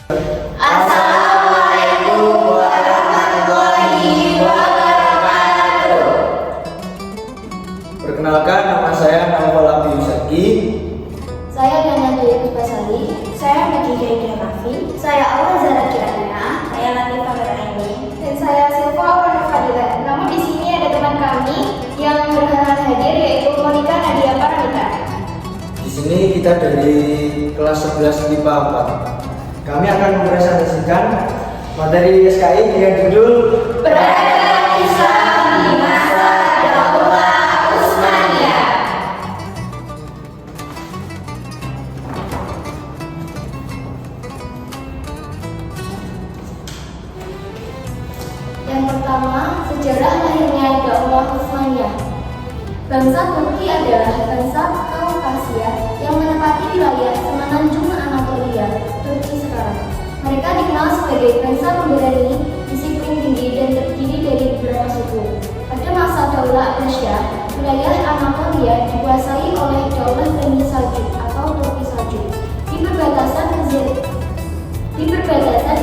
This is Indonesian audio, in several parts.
Assalamualaikum warahmatullahi wabarakatuh. Perkenalkan, nama saya Naufal Abdi Yusaki. Saya Dana Dwi Pusbasari. Saya Medika Idra Kafi. Saya Aura Zara Kirana. Saya Latifah Nuraini. Dan saya Silva Aura Fadila. Namun di sini ada teman kami yang berkenan hadir, yaitu Monika Nadia Paramita. Di sini kita dari kelas 11 IPA 4. Kami akan mempresentasikan materi SKI dengan judul Peradaban Islam di masa Daulah Utsmaniyah. Yang pertama, sejarah lahirnya Daulah Utsmaniyah. Bangsa Turki adalah bangsa Kaukasia yang menempati wilayah semenanjung Anatolia, Turki sekarang. Mereka dikenal sebagai bangsa pemberani, disiplin tinggi, dan terdiri dari beberapa suku. Pada masa Daulah Abbasiyah, wilayah Anatolia dikuasai oleh Daulah Bani Saljuk atau Turki Saljuk. Di perbatasan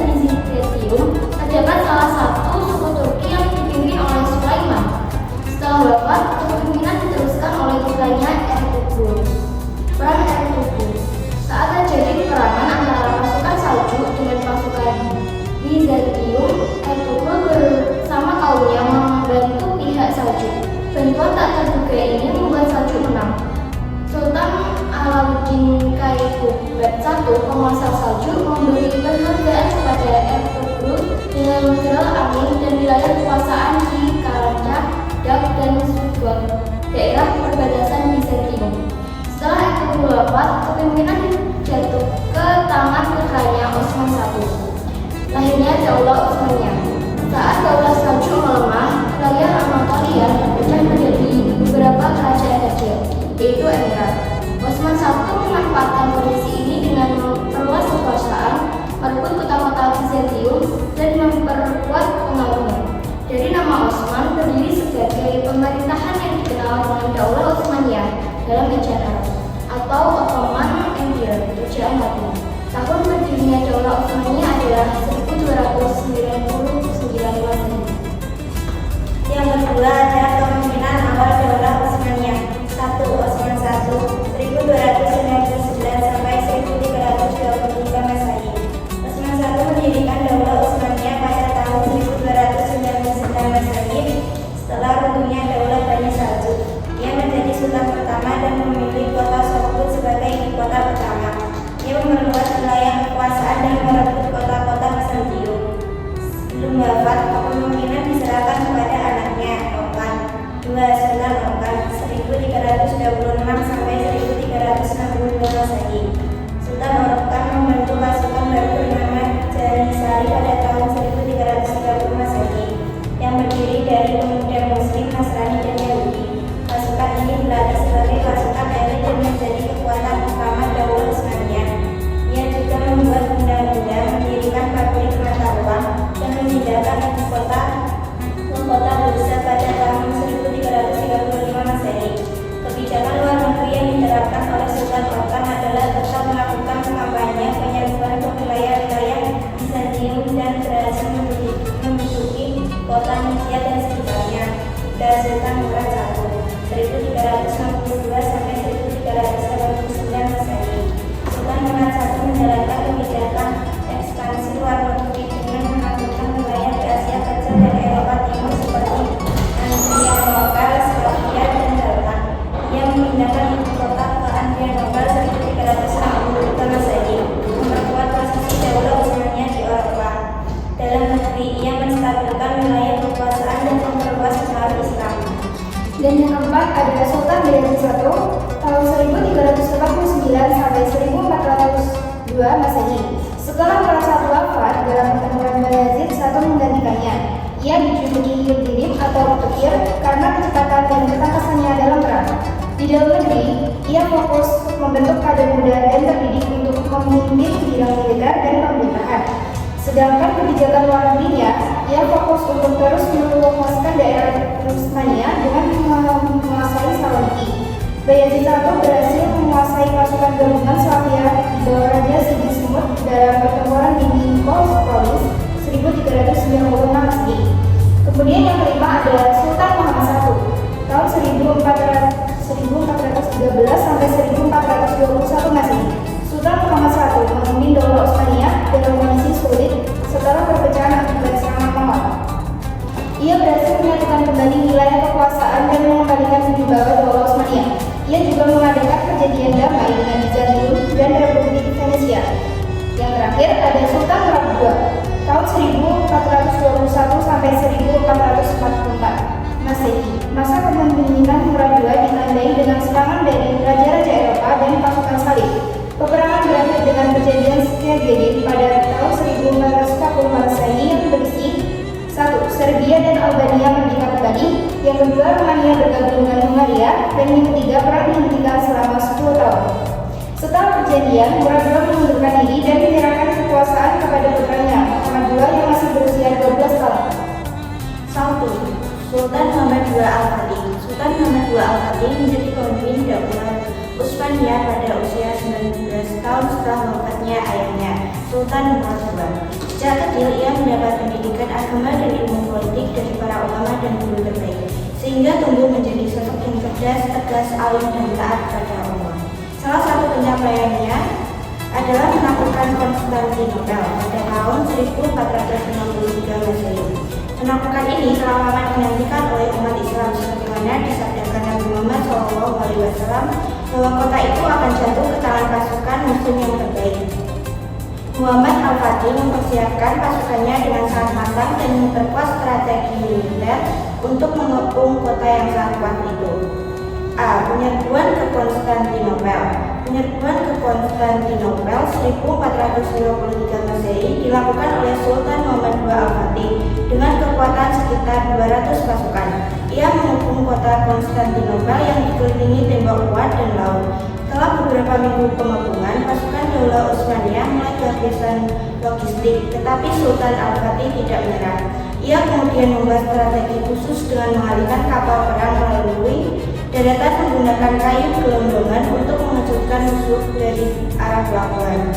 Bizantium terdapat salah satu suku Turki yang dipimpin oleh Sulaiman. Setelah wafat, kepemimpinan diteruskan oleh putranya Ertugrul. Perang Ertugrul. Saat terjadi peperangan antara pasukan Saljuk dengan pasukan Bizantium, Ertugrul bersama kaumnya membantu pihak Saljuk. Bantuan tak terduga ini membuat Saljuk menang. Sultan Alauddin Kaykubat I, penguasa Saljuk, memberi penghargaan kepada Ertugrul dengan Geral Amir dan wilayah kekuasaan di Karacak, Dak, dan Sugod, daerah perbatasan Bizantium. Setelah Ertugrul wafat, kepemimpinan jatuh ke tangan putranya Osman I. Lahirnya Daulah Utsmaniyah. Saat Daulah Saljuk melemah, wilayah Anatolia terpecah menjadi beberapa kerajaan kecil, yaitu emirat. Osman I memanfaatkan kondisi ini dengan memperluas kekuasaan, merebut kota-kota Bizantium, dan memperkuat pengaruhnya. Dari nama Osman terdiri sebagai pemerintahan yang dikenal dengan Daulah Utsmaniyah dalam ejaan Arab, atau Ottoman Empire, ejaan Latin. Tahun berdirinya Daulah Utsmaniyah adalah 1299 Masehi. Yang kedua ada kepemimpinan awal Daulah Utsmaniyah. 1. Osman I 1299 sampai 1323 Masehi. Osman I mendirikan Daulah Utsmaniyah pada tahun 1299 Masehi setelah runtuhnya Daulah Bani Saljuk. Ia menjadi sultan pertama dan memilih kota Sokut sebagai ibu kota pertama. Ia memperluas wilayah kekuasaan dan merebut kota-kota Bizantium. Sebelum wafat, kepemimpinan diserahkan kepada anaknya Okan II Sultan Okan 1326 sampai 1362 Masehi. Sultan Okan membentuk pasukan baru bernama Janisari pada tahun 1330 Masehi yang berdiri dari pemuda Muslim, Nasrani, dan Yahudi. Pasukan ini dilatih sebagai pasukan elit dan menjadi kekuatan utama Daulah Utsmaniyah. Ia juga membuat undang-undang, mendirikan pabrik mata uang, dan memindahkan ibu kota ke kota Bursa pada tahun 1335 Masehi. Kebijakan luar negeri yang diterapkan oleh Sultan Okan adalah tetap melakukan kampanye penyerbuan ke wilayah-wilayah Bizantium dan berhasil menduduki kota Nizia dan sekitarnya. Dan Sultan Murad I 1362 sampai 1389 Masehi. Sultan Murad I menjalankan kebijakan ekspansi luar negeri dengan menaklukkan wilayah di Asia Kecil dan Eropa Timur seperti Adrianople, Slovakia, dan Balkan. Ia memindahkan ibu kota ke Adrianople 1362 Masehi, memperkuat posisi Daulah Utsmaniyah di Eropa. Dalam negeri, ia menstabilkan wilayah kekuasaan dan memperluas pengaruh Islam. Dan yang keempat adalah Sultan Bayezid I tahun 1389 sampai 1402 Masehi. Setelah Murad I wafat, dalam pertempuran Bayezid I menggantikannya. Ia dijuluki Yildirim atau Petir karena kecepatan dan ketangkasannya dalam perang. Di dalam negeri, ia fokus membentuk kader muda dan terdidik untuk memimpin bidang militer dan pemerintahan. Sedangkan kebijakan luar negerinya, ia fokus untuk terus meluaskan daerah Utsmaniyah dengan menguasai Saloniki. Bayezid I berhasil menguasai pasukan gabungan Slavia di bawah Raja Sigismund dalam pertempuran di 1296 Masehi. Kemudian yang kelima adalah Sultan Muhammad I tahun 1413 sampai 1421 Masehi. Sultan Muhammad I memimpin Daulah Utsmaniyah dalam kondisi sulit setelah perpecahan akibat serangan Mongol. Ia berhasil menyatukan kembali wilayah kekuasaan dan mengembalikan wibawa Daulah Utsmaniyah. Ia juga mengadakan perjanjian damai dengan Bizantium dan Republik Venesia. Yang terakhir ada Sultan Murad II tahun 1421 sampai 1444 Masehi. Masa kepemimpinan Murad II ditandai dengan serangan dari raja-raja Eropa dan pasukan salib. Peperangan berakhir dengan perjanjian Skergedin pada tahun 1440 Masehi yang berisi 1. Serbia dan Albania merdeka kembali. Yang kedua, Rumania bergabung dengan Hungaria. Dan yang ketiga, perang dihentikan selama 10 tahun. Setelah perjanjian, Murad II mengundurkan diri dan menyerahkan kekuasaan kepada putranya Muhammad II yang masih berusia 12 tahun. 1. Sultan Muhammad II Al-Fatih. Sultan Muhammad II Al-Fatih menjadi pemimpin Daulah Utsmaniyah pada usia 19 tahun setelah wafatnya ayahnya, Sultan Murad II. Sejak kecil ia mendapat pendidikan agama dan ilmu politik dari para ulama dan guru terbaik, sehingga tumbuh menjadi sosok yang cerdas, tegas, alim, dan taat pada Allah. Salah satu pencapaiannya adalah menaklukkan Konstantinopel pada tahun 1453 Masehi. Penaklukan ini telah lama dinantikan oleh umat Islam, sebagaimana disabdakan Nabi Muhammad SAW bahwa kota itu akan jatuh ke tangan pasukan Muslim yang terbaik. Muhammad Al-Fatih mempersiapkan pasukannya dengan sangat matang dan memperkuat strategi militer untuk mengepung kota yang sangat kuat itu. A. Penyerbuan ke Konstantinopel. Penyerbuan ke Konstantinopel 1453 Masehi dilakukan oleh Sultan Muhammad II Al-Fatih dengan kekuatan sekitar 200 pasukan. Ia mengepung kota Konstantinopel yang dikelilingi tembok kuat dan laut. Setelah beberapa minggu pengepungan, pasukan Daulah Utsmaniyah mulai kehabisan logistik, tetapi Sultan Al-Fatih tidak menyerah. Ia kemudian membuat strategi khusus dengan mengalihkan kapal perang melalui daratan menggunakan kayu gelondongan untuk mengejutkan musuh dari arah pelabuhan.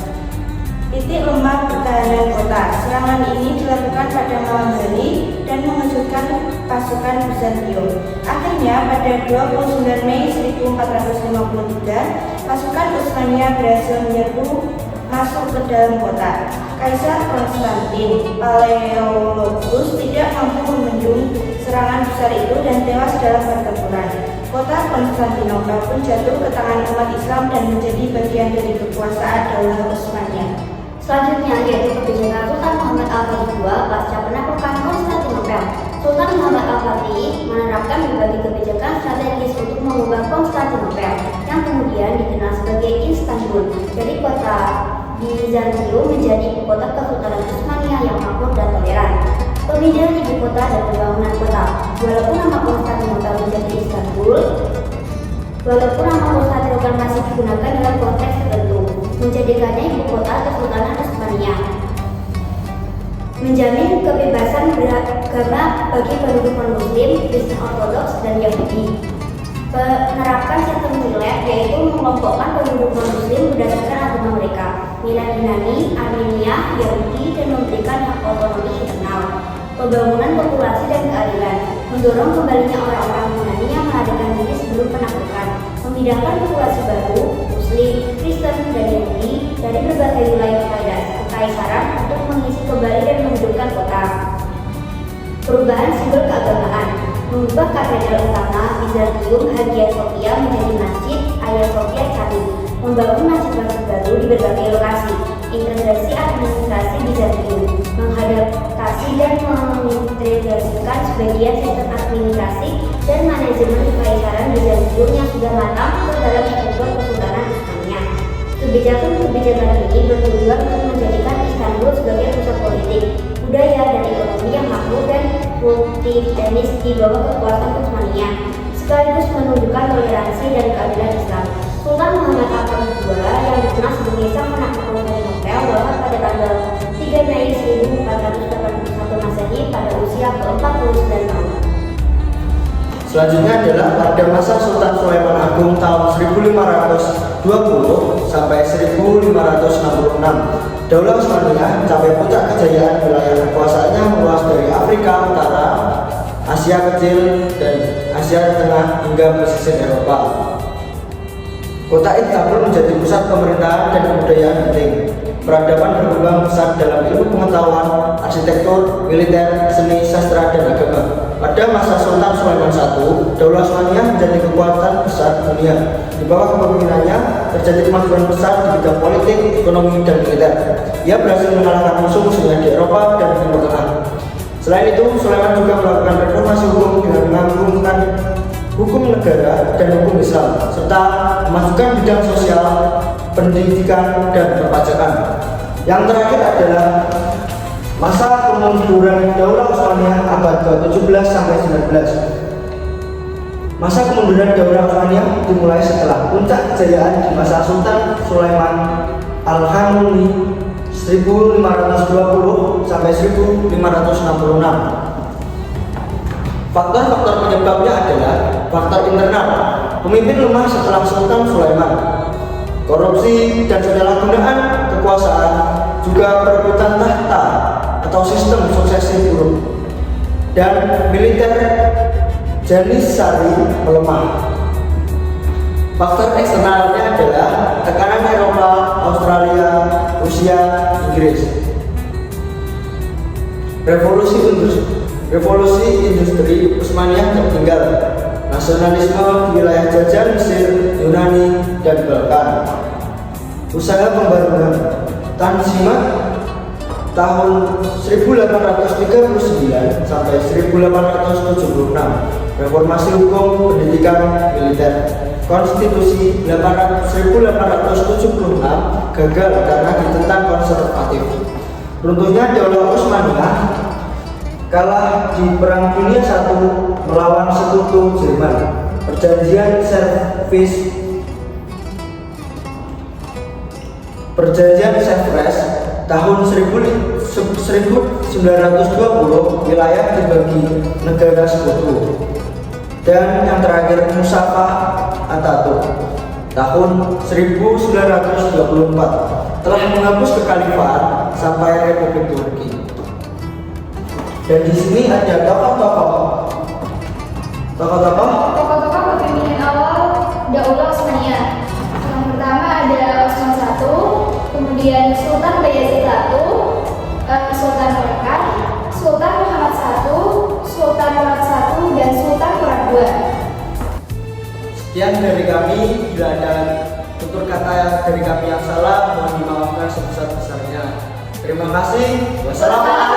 Titik lemah pertahanan kota. Serangan ini dilakukan pada malam hari dan mengejutkan pasukan Bizantium. Akhirnya pada 29 Mei 1453, pasukan Utsmaniyah berhasil menyerbu masuk ke dalam kota. Kaisar Konstantin Paleologus tidak mampu membendung serangan besar itu dan tewas dalam pertempuran. Kota Konstantinopel pun jatuh ke tangan umat Islam dan menjadi bagian dari kekuasaan Daulah Utsmaniyah. Selanjutnya yaitu kebijakan Sultan Muhammad Al-Fatih II pasca penaklukan Konstantinopel. Sultan Muhammad Al-Fatih menerapkan berbagai kebijakan strategis untuk mengubah Konstantinopel yang kemudian dikenal sebagai Istanbul dari kota Bizantium menjadi ibu kota Kesultanan Utsmaniyah yang makmur dan toleran. Pemindahan ibu kota dan pembangunan kota. Walaupun nama Konstantinopel menjadi Istanbul, masih digunakan dalam konteks tertentu, menjadikannya ibu kota Kesultanan Utsmaniyah. Menjamin kebebasan beragama bagi penduduk non-Muslim, Kristen Ortodoks, dan Yahudi. Menerapkan sistem wilayah, yaitu mengelompokkan penduduk non-Muslim berdasarkan agama mereka, wilayah Yunani, Armenia, Yahudi, dan memberikan hak otonomi internal. Pembangunan populasi dan keadilan, mendorong kembalinya orang-orang Yunani yang melarikan diri sebelum penaklukan, memindahkan populasi baru, Muslim, Kristen, dan Yahudi dari berbagai wilayah kekaisaran untuk mengisi kembali dan menghidupkan kota. Perubahan simbol keagamaan, mengubah katedral utama Bizantium Hagia Sophia menjadi Masjid Hagia Sophia Candi, membangun masjid-masjid baru di berbagai lokasi, integrasi administrasi Bizantium, mengadaptasi dan mengintegrasikan sebagian sistem administrasi dan manajemen kekaisaran Bizantium yang sudah matang ke dalam struktur Kesultanan Utsmaniyah. Kebijakan ini bertujuan untuk menjadikan Istanbul sebagai pusat politik, budaya, dan ekonomi yang makmur dan multi-etnis di bawah kekuasaan Utsmaniyah, sekaligus menunjukkan toleransi dan keadilan Islam. Sultan Muhammad Al-Fatih II yang dikenal sebagai sang penakluk Konstantinopel wafat pada tanggal 3 Mei 1481 Masehi pada usia ke-49 tahun. Selanjutnya adalah pada masa Sultan Sulaiman Agung tahun 1520 sampai 1566. Daulah Utsmaniyah mencapai puncak kejayaan. Wilayah kekuasaannya meluas Asia Kecil dan Asia Tengah hingga pesisir Eropa. Kota Istanbul menjadi pusat pemerintahan dan kebudayaan penting. Peradaban berkembang pesat dalam ilmu pengetahuan, arsitektur, militer, seni, sastra, dan agama. Pada masa Sultan Sulaiman I, Daulah Osmaniyah menjadi kekuatan besar dunia. Di bawah kepemimpinannya terjadi kemajuan besar di bidang politik, ekonomi, dan militer. Ia berhasil mengalahkan musuh-musuhnya di Eropa dan Timur Tengah. Selain itu, Sulaiman juga melakukan reformasi hukum dengan menggabungkan hukum negara dan hukum Islam, serta memajukan bidang sosial, pendidikan, dan perpajakan. Yang terakhir adalah masa kemunduran Daulah Osmaniyah abad ke-17 sampai 19. Masa kemunduran Daulah Osmaniyah dimulai setelah puncak kejayaan di masa Sultan Sulaiman Al-Hamuli 1520 sampai 1566. Faktor-faktor penyebabnya adalah faktor internal. Pemimpin lemah setelah Sultan Sulaiman, korupsi dan penyalahgunaan kekuasaan, juga perebutan tahta atau sistem suksesi buruk, dan militer Janissary melemah. Faktor eksternalnya adalah tekanan Eropa, Australia, Rusia, Inggris. Revolusi industri Utsmaniyah tertinggal. Nasionalisme di wilayah jajahan Mesir, Yunani, dan Balkan. Usaha pembangunan Tanzimat tahun 1839 sampai 1876. Reformasi hukum, pendidikan, militer. Konstitusi 1876 gagal karena ditentang konservatif. Runtuhnya Daulah Utsmaniyah kalah di Perang Dunia I melawan Sekutu Jerman. Perjanjian Sevres tahun 1920 wilayah dibagi negara sekutu. Dan yang terakhir Musaphah Ataturk tahun 1924 telah menghapus kekhalifahan sampai Republik Turki. Dan di sini ada tokoh-tokoh kepemimpinan awal Daulah Osmaniyah. Yang pertama ada Osman I, kemudian Sultan Bayezid I, Sultan Murad, Sultan Muhammad I, Sultan Murad I, dan Sultan Murad II. Sekian dari kami. Bila ada tutur kata dari kami yang salah, mohon dimaafkan sebesar-besarnya. Terima kasih. Wassalamualaikum.